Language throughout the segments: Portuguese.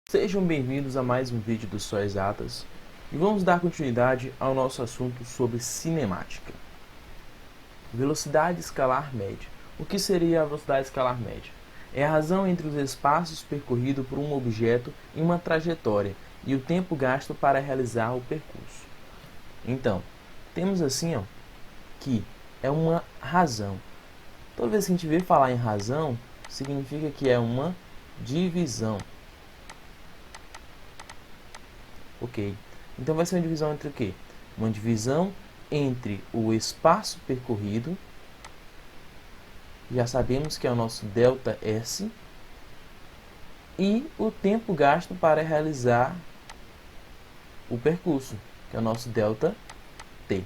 Sejam bem-vindos a mais um vídeo do Só Exatas e vamos dar continuidade ao nosso assunto sobre cinemática. Velocidade escalar média. O que seria a velocidade escalar média? É a razão entre os espaços percorridos por um objeto em uma trajetória e o tempo gasto para realizar o percurso. Então, temos assim que é uma razão. Toda vez que a gente vê falar em razão, significa que é uma divisão. Ok, então vai ser uma divisão entre o quê? Uma divisão entre o espaço percorrido, já sabemos que é o nosso ΔS, e o tempo gasto para realizar o percurso, que é o nosso ΔT.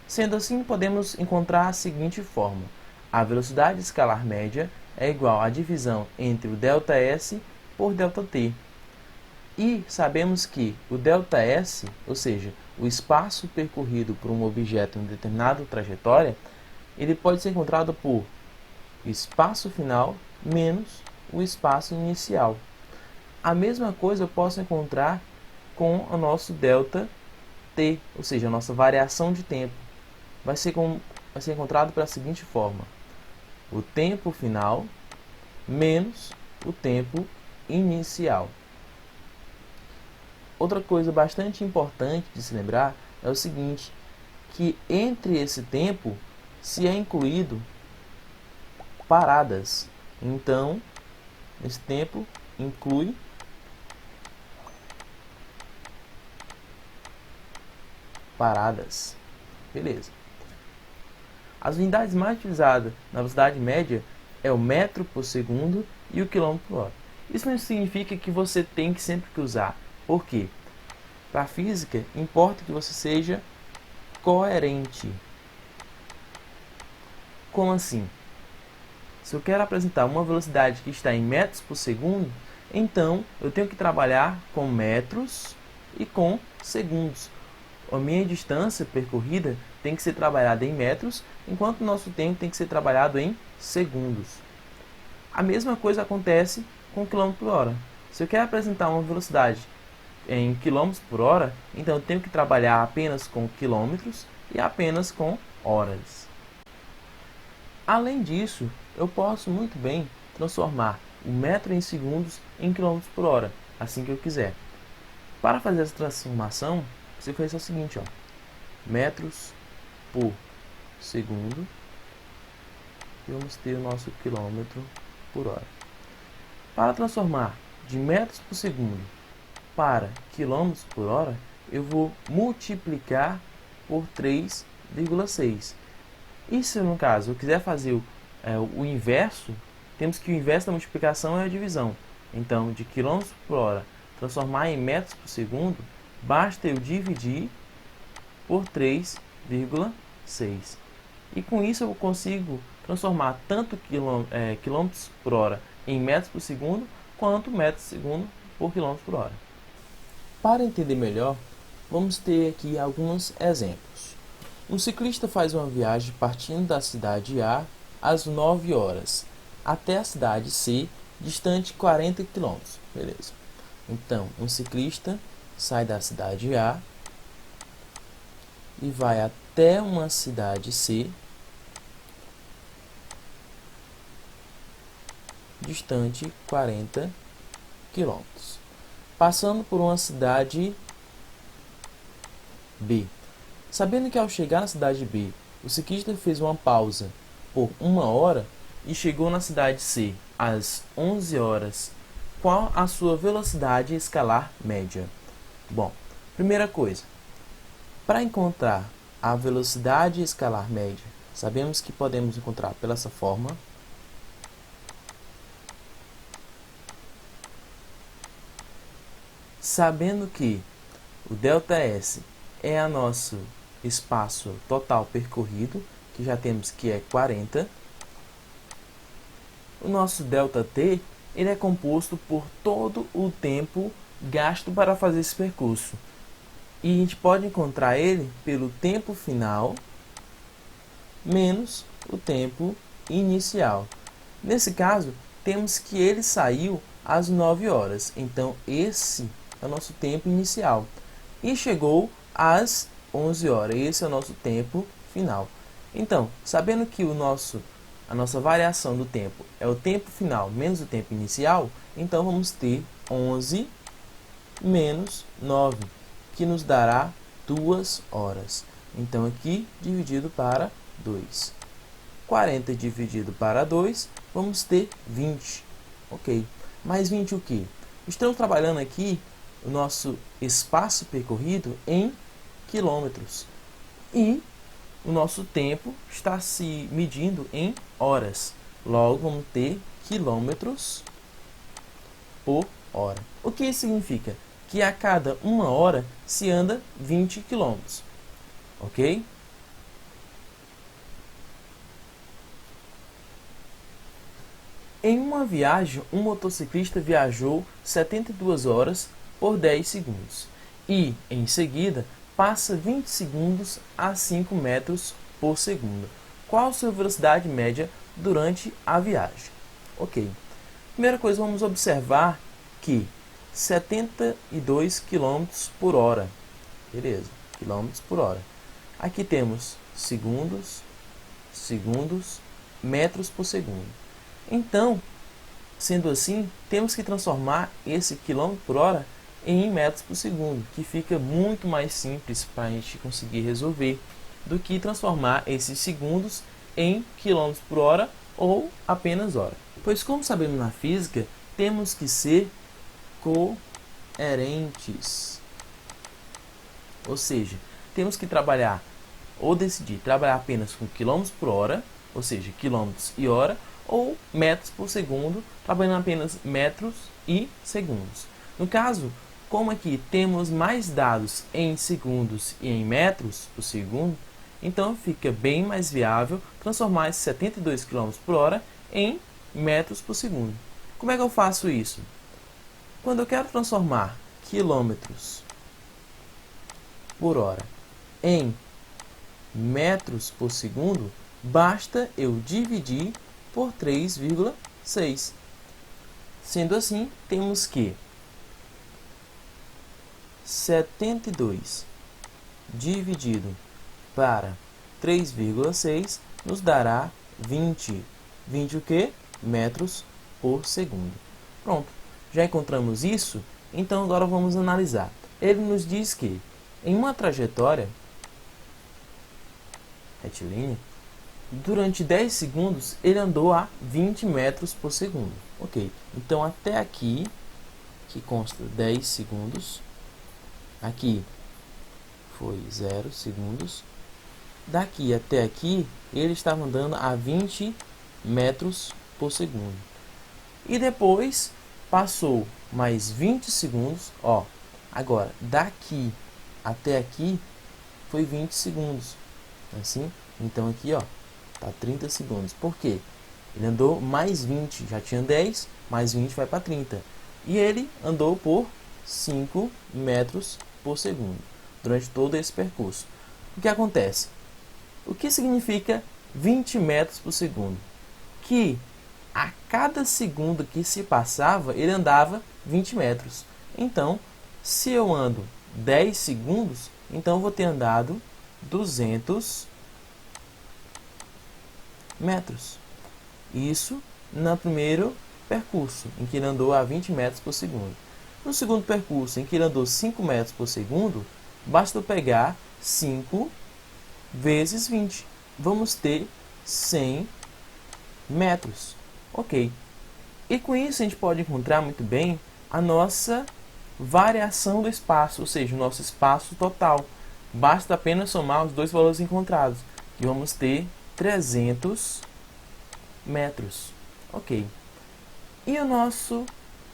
Sendo assim, podemos encontrar a seguinte forma: a velocidade escalar média é igual à divisão entre o ΔS por ΔT. E sabemos que o ΔS, ou seja, o espaço percorrido por um objeto em determinada trajetória, ele pode ser encontrado por espaço final menos o espaço inicial. A mesma coisa eu posso encontrar com o nosso ΔT, ou seja, a nossa variação de tempo. Vai ser encontrado pela seguinte forma: o tempo final menos o tempo inicial. Outra coisa bastante importante de se lembrar é o seguinte, que entre esse tempo se é incluído paradas. Então, esse tempo inclui paradas. Beleza. As unidades mais utilizadas na velocidade média é o metro por segundo e o quilômetro por hora. Isso não significa que você tem que sempre usar. Por quê? Para a física, importa que você seja coerente. Como assim? Se eu quero apresentar uma velocidade que está em metros por segundo, então eu tenho que trabalhar com metros e com segundos. A minha distância percorrida tem que ser trabalhada em metros, enquanto o nosso tempo tem que ser trabalhado em segundos. A mesma coisa acontece com o quilômetro por hora. Se eu quero apresentar uma velocidade em quilômetros por hora, então eu tenho que trabalhar apenas com quilômetros e apenas com horas. Além disso, eu posso muito bem transformar o metro em segundos em quilômetros por hora, assim que eu quiser. Para fazer essa transformação, você faz o seguinte, metros por segundo, e vamos ter o nosso quilômetro por hora. Para transformar de metros por segundo para quilômetros por hora, eu vou multiplicar por 3,6. E se no caso eu quiser fazer o inverso, temos que o inverso da multiplicação é a divisão. Então, de quilômetros por hora transformar em metros por segundo, basta eu dividir por 3,6. E com isso eu consigo transformar tanto quilômetros por hora em metros por segundo, quanto metros por segundo por quilômetro por hora. Para entender melhor, vamos ter aqui alguns exemplos. Um ciclista faz uma viagem partindo da cidade A às 9 horas até a cidade C, distante 40 km. Beleza. Então, um ciclista sai da cidade A e vai até uma cidade C, distante 40 km. Passando por uma cidade B. Sabendo que ao chegar na cidade B, o ciclista fez uma pausa por 1 hora e chegou na cidade C às 11 horas, qual a sua velocidade escalar média? Bom, primeira coisa, para encontrar a velocidade escalar média, sabemos que podemos encontrar pela essa forma. Sabendo que o ΔS é o nosso espaço total percorrido, que já temos que é 40, o nosso ΔT ele é composto por todo o tempo gasto para fazer esse percurso. E a gente pode encontrar ele pelo tempo final menos o tempo inicial. Nesse caso, temos que ele saiu às 9 horas. Então, esse é o nosso tempo inicial. E chegou às 11 horas. Esse é o nosso tempo final. Então, sabendo que a nossa variação do tempo é o tempo final menos o tempo inicial, então vamos ter 11 menos 9, que nos dará 2 horas. Então, aqui, dividido para 2. 40 dividido para 2, vamos ter 20. Ok. Mais 20 o quê? Estamos trabalhando aqui o nosso espaço percorrido em quilômetros. E o nosso tempo está se medindo em horas. Logo, vamos ter quilômetros por hora. O que isso significa? Que a cada 1 hora se anda 20 quilômetros. Ok? Em uma viagem, um motociclista viajou 72 horas por 10 segundos e, em seguida, passa 20 segundos a 5 metros por segundo. Qual a sua velocidade média durante a viagem? Ok. Primeira coisa, vamos observar que 72 km por hora. Beleza, quilômetros por hora. Aqui temos segundos, metros por segundo. Então, sendo assim, temos que transformar esse quilômetro por hora em metros por segundo, que fica muito mais simples para a gente conseguir resolver do que transformar esses segundos em quilômetros por hora ou apenas hora. Pois, como sabemos na física, temos que ser coerentes. Ou seja, temos que trabalhar ou decidir trabalhar apenas com quilômetros por hora, ou seja, quilômetros e hora, ou metros por segundo, trabalhando apenas metros e segundos. No caso, como aqui temos mais dados em segundos e em metros por segundo, então fica bem mais viável transformar esses 72 km por hora em metros por segundo. Como é que eu faço isso? Quando eu quero transformar quilômetros por hora em metros por segundo, basta eu dividir por 3,6. Sendo assim, temos que 72 dividido para 3,6 nos dará 20. 20 o quê? Metros por segundo. Pronto, já encontramos isso, então agora vamos analisar. Ele nos diz que em uma trajetória retilínea, durante 10 segundos, ele andou a 20 metros por segundo. Ok, então até aqui, que consta 10 segundos, aqui foi 0 segundos, daqui até aqui, ele estava andando a 20 metros por segundo. E depois, passou mais 20 segundos, ó, agora, daqui até aqui, foi 20 segundos, assim, então aqui, ó, tá 30 segundos. Por quê? Ele andou mais 20, já tinha 10, mais 20 vai para 30. E ele andou por 5 metros por segundo, durante todo esse percurso. O que acontece? O que significa 20 metros por segundo? Que a cada segundo que se passava, ele andava 20 metros. Então, se eu ando 10 segundos, então eu vou ter andado 200 metros. Isso no primeiro percurso, em que ele andou a 20 metros por segundo. No segundo percurso, em que ele andou 5 metros por segundo, basta eu pegar 5 vezes 20. Vamos ter 100 metros. Ok. E com isso a gente pode encontrar muito bem a nossa variação do espaço, ou seja, o nosso espaço total. Basta apenas somar os dois valores encontrados. E vamos ter 300 metros. Ok. E o nosso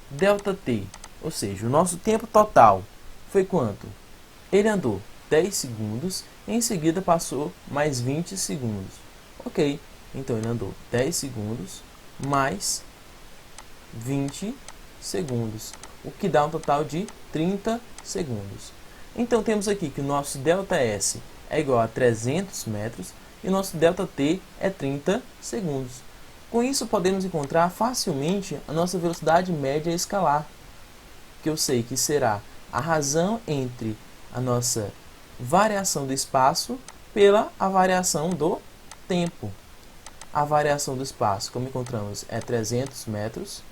ΔT, ou seja, o nosso tempo total, foi quanto? Ele andou 10 segundos, em seguida passou mais 20 segundos. Ok, então ele andou 10 segundos mais 20 segundos, o que dá um total de 30 segundos. Então temos aqui que o nosso ΔS é igual a 300 metros e o nosso ΔT é 30 segundos. Com isso, podemos encontrar facilmente a nossa velocidade média escalar, que eu sei que será a razão entre a nossa variação do espaço pela a variação do tempo. A variação do espaço, como encontramos, é 300 metros,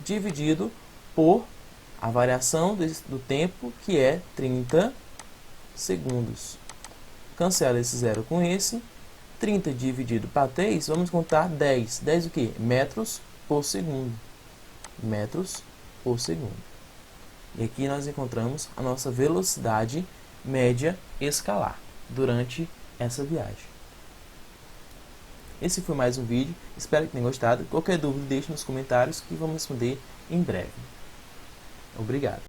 dividido por a variação do tempo, que é 30 segundos. Cancela esse zero com esse. 30 dividido para 3, vamos contar 10. 10 o quê? Metros por segundo. Metros por segundo. E aqui nós encontramos a nossa velocidade média escalar durante essa viagem. Esse foi mais um vídeo, espero que tenham gostado. Qualquer dúvida deixe nos comentários que vamos responder em breve. Obrigado.